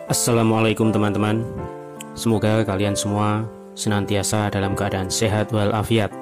Assalamualaikum teman-teman. Semoga kalian semua senantiasa dalam keadaan sehat walafiat.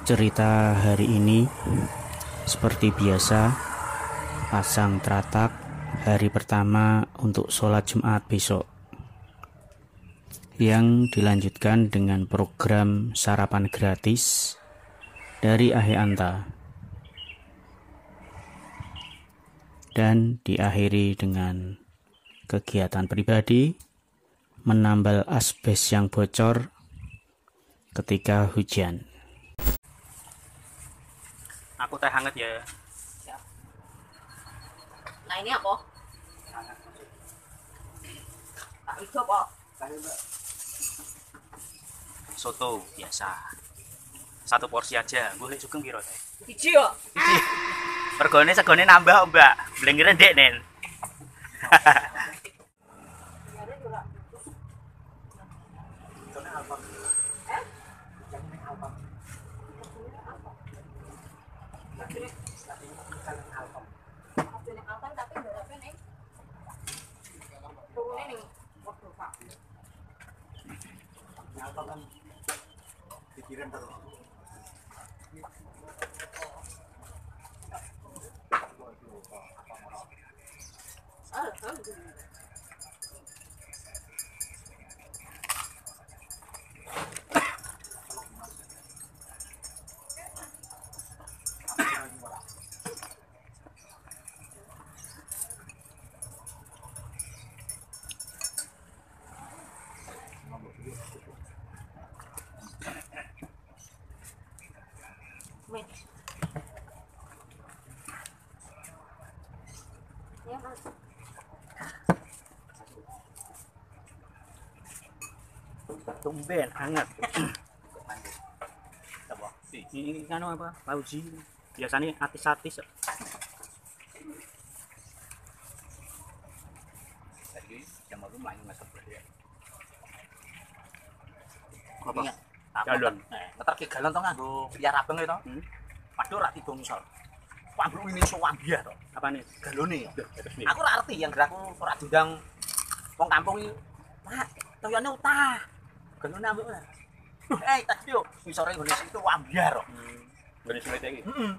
Cerita hari ini seperti biasa, pasang teratak hari pertama untuk sholat Jumat besok, yang dilanjutkan dengan program sarapan gratis dari Ahe Anta, dan diakhiri dengan kegiatan pribadi menambal asbes yang bocor ketika hujan. Aku teh hangat ya. Nah ini apa? Tak itu apa? Soto biasa. Satu porsi aja. Boleh sugeng piro teh? Biji ya? Regane segone nambah, Mbak. Blengire ndek, Nen. Ya, Mas. Tumben hangat. Coba. Ini kan apa? Pauji. Biasanya atis-atis. Jadi jam aku main masak berdua. Apa? Galon. Ngeter ke galon to nganggo biar abang itu. Padahal ora tiba misal. Pambruk ini sowan biar to. Apa nih? Galone. Aku ora arti yang aku ora diundang wong kampung iki. Pak, toyone utah. Galone ambek ora. Tadi yo misore ngene situ ambiar kok. Ngene sulit iki. Heeh.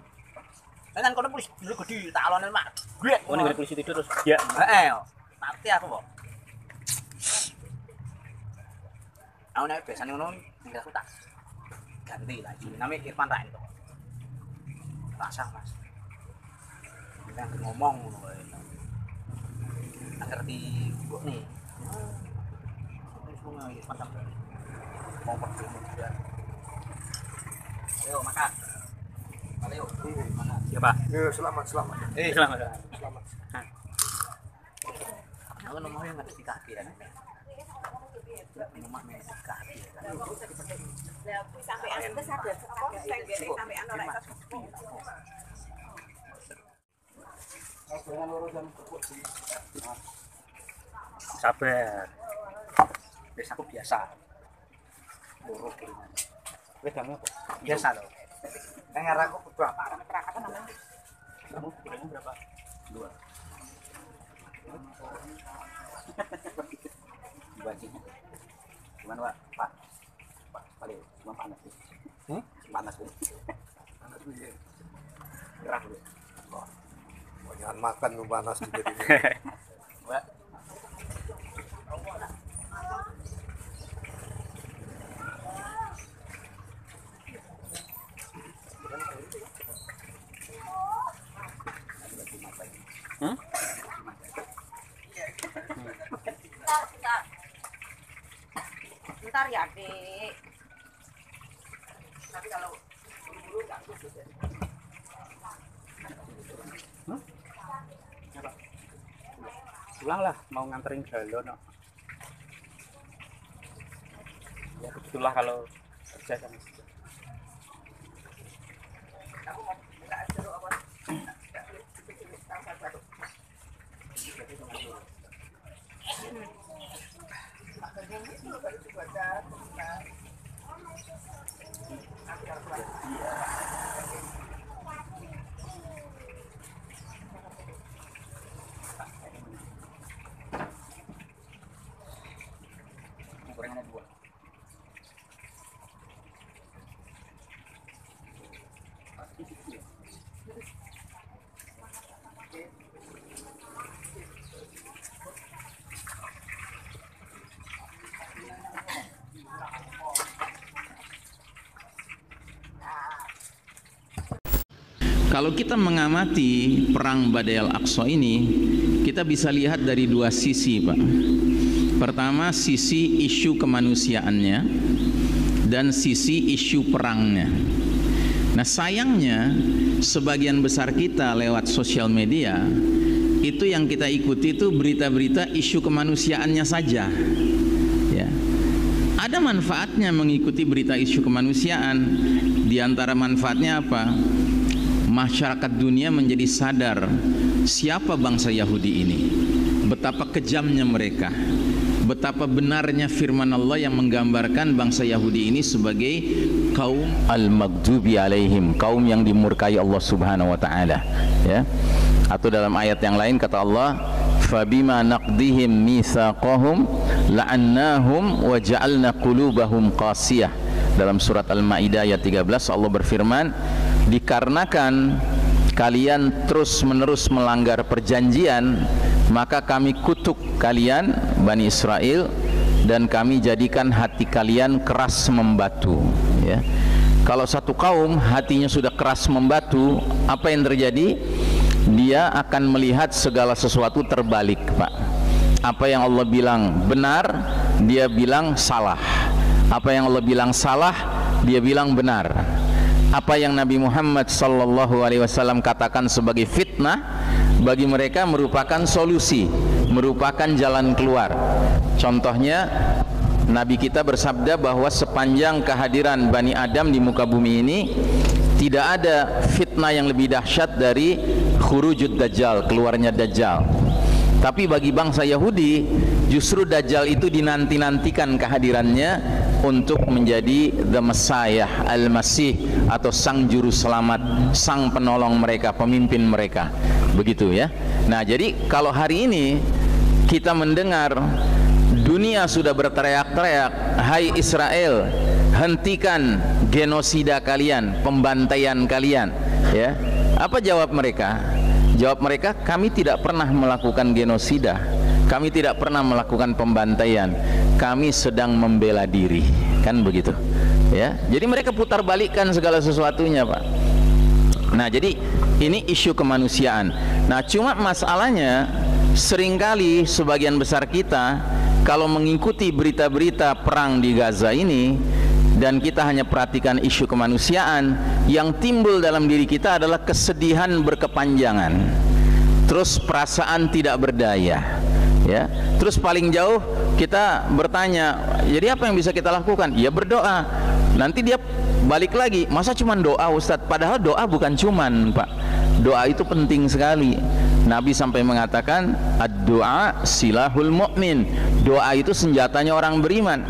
Kan kono polisi dulu gede tak alone mak. Gue. Oh, ini polisi tidur terus. Ya. Heeh. Nanti aku kok. Aku nek biasane ngono nggak aku tak ganti lah. Namanya Irfan Rain to. Rasa Mas. Kita ngomong ngono wae. Ngerti kok nih. Wis ngono Irfan sampe. Mau pergi juga. Ayo makan. Ayo. Makan. Ya, Pak. Selamat. Selamat. Selamat. Aku nomornya nggak di kaki kan. Nomor di kaki. Sampai anu sadar apa? Sampai anu rek. Sabar. Wis aku biasa. Buruk ini. Wedangnya apa? Biasa loh. Nang arah aku kudu apa? Kamu bilangnya berapa? 2. 2 sih. Gimana Pak? Pak. Balik, cuma panas sih. Panas sih. Panas sih. Gerah dulu. Oh, jangan makan lu panas juga di sini. Mbak. Bentar ya, Dek. Tapi kalau buru-buru enggak khusus ya. Pulang lah, mau nganterin galon. itulah kalau kerja sama situ. Aku mau buka jeruk apa? Ukurannya 2. Kalau kita mengamati perang Badai Al-Aqsa ini, kita bisa lihat dari dua sisi, Pak. Pertama, sisi isu kemanusiaannya dan sisi isu perangnya. Nah, sayangnya sebagian besar kita lewat sosial media itu yang kita ikuti itu berita-berita isu kemanusiaannya saja. Ya. Ada manfaatnya mengikuti berita isu kemanusiaan. Di antara manfaatnya apa? Masyarakat dunia menjadi sadar siapa bangsa Yahudi ini, betapa kejamnya mereka, betapa benarnya firman Allah yang menggambarkan bangsa Yahudi ini sebagai kaum al-maghdubi alaihim, kaum yang dimurkai Allah Subhanahu wa taala, ya. Atau dalam ayat yang lain kata Allah, fabima naqdihim mitsaqahum la'annahum wa ja'alna qulubahum qasiyah. Dalam surat Al-Maidah ayat 13 Allah berfirman, dikarenakan kalian terus-menerus melanggar perjanjian, maka kami kutuk kalian Bani Israel dan kami jadikan hati kalian keras membatu, ya. Kalau satu kaum hatinya sudah keras membatu, apa yang terjadi? Dia akan melihat segala sesuatu terbalik, Pak. Apa yang Allah bilang benar, dia bilang salah. Apa yang Allah bilang salah, dia bilang benar. Apa yang Nabi Muhammad sallallahu alaihi wasallam katakan sebagai fitnah, bagi mereka merupakan solusi, merupakan jalan keluar. Contohnya, Nabi kita bersabda bahwa sepanjang kehadiran Bani Adam di muka bumi ini tidak ada fitnah yang lebih dahsyat dari khurujud Dajjal, keluarnya Dajjal. Tapi bagi bangsa Yahudi, justru Dajjal itu dinanti-nantikan kehadirannya untuk menjadi the Messiah, Al-Masih, atau sang juru selamat, sang penolong mereka, pemimpin mereka. Begitu, ya. Nah, jadi kalau hari ini kita mendengar dunia sudah berteriak-teriak, hai Israel, hentikan genosida kalian, pembantaian kalian, ya. Apa jawab mereka? Jawab mereka, kami tidak pernah melakukan genosida, kami tidak pernah melakukan pembantaian, kami sedang membela diri, kan begitu, ya. Jadi mereka putar balikkan segala sesuatunya, Pak. Nah, jadi ini isu kemanusiaan. Nah, cuma masalahnya seringkali sebagian besar kita kalau mengikuti berita-berita perang di Gaza ini dan kita hanya perhatikan isu kemanusiaan, yang timbul dalam diri kita adalah kesedihan berkepanjangan, terus perasaan tidak berdaya, ya. Terus paling jauh kita bertanya, jadi apa yang bisa kita lakukan? Ya berdoa. Nanti dia balik lagi, masa cuman doa Ustadz? Padahal doa bukan cuman, Pak. Doa itu penting sekali. Nabi sampai mengatakan, ad-doa silahul mu'min. Doa itu senjatanya orang beriman.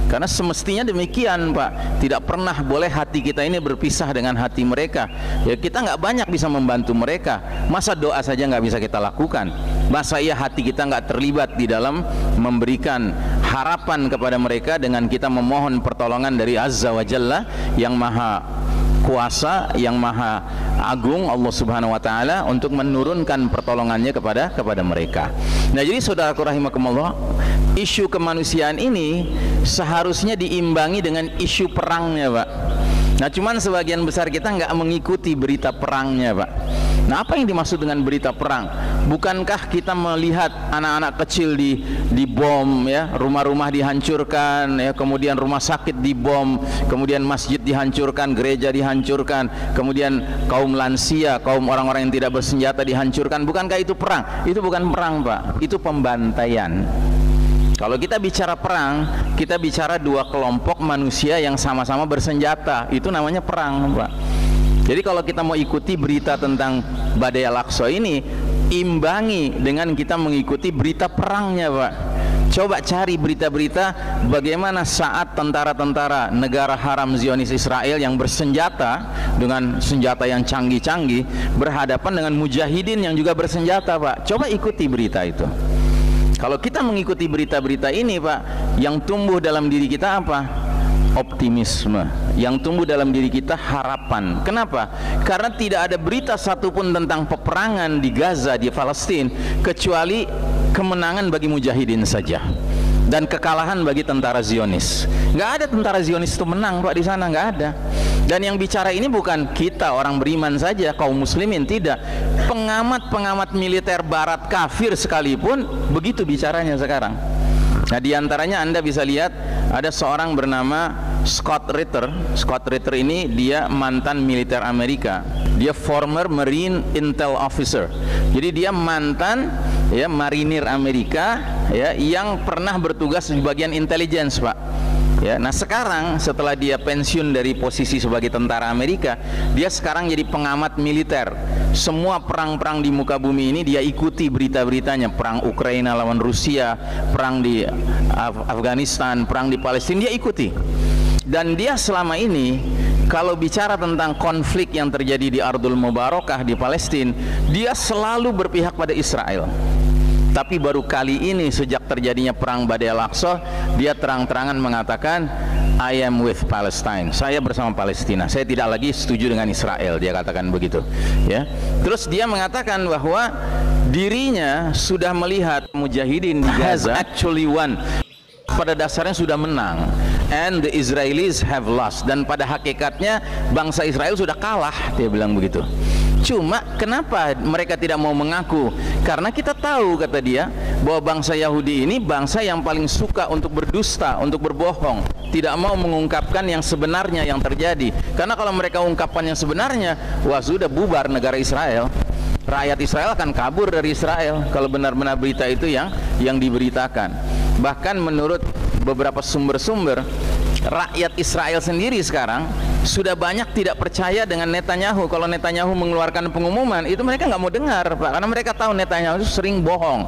Karena semestinya demikian, Pak. Tidak pernah boleh hati kita ini berpisah dengan hati mereka. Ya, kita nggak banyak bisa membantu mereka. Masa doa saja nggak bisa kita lakukan? Masa iya hati kita nggak terlibat di dalam memberikan harapan kepada mereka dengan kita memohon pertolongan dari Azza wa Jalla yang maha kuasa, yang maha agung, Allah Subhanahu wa taala, untuk menurunkan pertolongannya kepada mereka. Nah, jadi saudaraku rahimakumullah, isu kemanusiaan ini seharusnya diimbangi dengan isu perangnya, Pak. Nah, cuman sebagian besar kita nggak mengikuti berita perangnya, Pak. Nah, apa yang dimaksud dengan berita perang? Bukankah kita melihat anak-anak kecil dibom, ya, rumah-rumah dihancurkan, ya, kemudian rumah sakit dibom, kemudian masjid dihancurkan, gereja dihancurkan, kemudian kaum lansia, kaum orang-orang yang tidak bersenjata dihancurkan? Bukankah itu perang? Itu bukan perang, Pak. Itu pembantaian. Kalau kita bicara perang, kita bicara dua kelompok manusia yang sama-sama bersenjata, itu namanya perang, Pak. Jadi kalau kita mau ikuti berita tentang Badai Al-Aqsa ini, imbangi dengan kita mengikuti berita perangnya, Pak. Coba cari berita-berita bagaimana saat tentara-tentara negara haram Zionis Israel yang bersenjata dengan senjata yang canggih-canggih berhadapan dengan mujahidin yang juga bersenjata, Pak. Coba ikuti berita itu. Kalau kita mengikuti berita-berita ini, Pak, yang tumbuh dalam diri kita apa? Optimisme. Yang tumbuh dalam diri kita harapan. Kenapa? Karena tidak ada berita satupun tentang peperangan di Gaza, di Palestina, kecuali kemenangan bagi mujahidin saja dan kekalahan bagi tentara Zionis. Nggak ada tentara Zionis itu menang, Pak, di sana, nggak ada. Dan yang bicara ini bukan kita orang beriman saja, kaum muslimin, tidak. Pengamat-pengamat militer barat kafir sekalipun begitu bicaranya sekarang. Nah, diantaranya Anda bisa lihat ada seorang bernama Scott Ritter. Scott Ritter ini dia mantan militer Amerika. Dia former Marine Intel Officer. Jadi dia mantan ya marinir Amerika ya yang pernah bertugas di bagian intelligence, Pak. Ya, nah sekarang setelah dia pensiun dari posisi sebagai tentara Amerika, dia sekarang jadi pengamat militer. Semua perang-perang di muka bumi ini dia ikuti berita-beritanya. Perang Ukraina lawan Rusia, perang di Afghanistan, perang di Palestina, dia ikuti. Dan dia selama ini kalau bicara tentang konflik yang terjadi di Ardul Mubarakah di Palestina, dia selalu berpihak pada Israel. Tapi baru kali ini sejak terjadinya perang Badai Al-Aqsa, dia terang-terangan mengatakan I am with Palestine. Saya bersama Palestina. Saya tidak lagi setuju dengan Israel, dia katakan begitu. Ya. Terus dia mengatakan bahwa dirinya sudah melihat mujahidin di Gaza actually won. Pada dasarnya sudah menang, and the Israelis have lost. Dan pada hakikatnya bangsa Israel sudah kalah, dia bilang begitu. Cuma kenapa mereka tidak mau mengaku? Karena kita tahu, kata dia, bahwa bangsa Yahudi ini bangsa yang paling suka untuk berdusta, untuk berbohong, tidak mau mengungkapkan yang sebenarnya yang terjadi. Karena kalau mereka ungkapkan yang sebenarnya, wah sudah bubar negara Israel. Rakyat Israel akan kabur dari Israel kalau benar-benar berita itu yang diberitakan. Bahkan menurut beberapa sumber-sumber, rakyat Israel sendiri sekarang sudah banyak tidak percaya dengan Netanyahu. Kalau Netanyahu mengeluarkan pengumuman, itu mereka nggak mau dengar, Pak, karena mereka tahu Netanyahu itu sering bohong.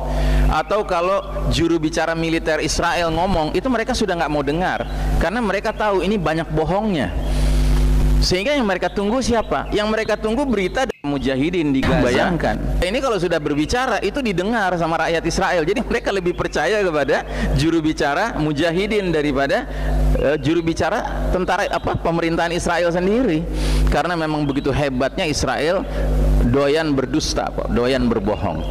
Atau kalau juru bicara militer Israel ngomong, itu mereka sudah nggak mau dengar, karena mereka tahu ini banyak bohongnya. Sehingga yang mereka tunggu siapa? Yang mereka tunggu berita dari mujahidin di Gaza. Bayangkan, ini kalau sudah berbicara itu didengar sama rakyat Israel. Jadi mereka lebih percaya kepada juru bicara mujahidin daripada juru bicara tentara pemerintahan Israel sendiri. Karena memang begitu hebatnya Israel doyan berdusta, doyan berbohong.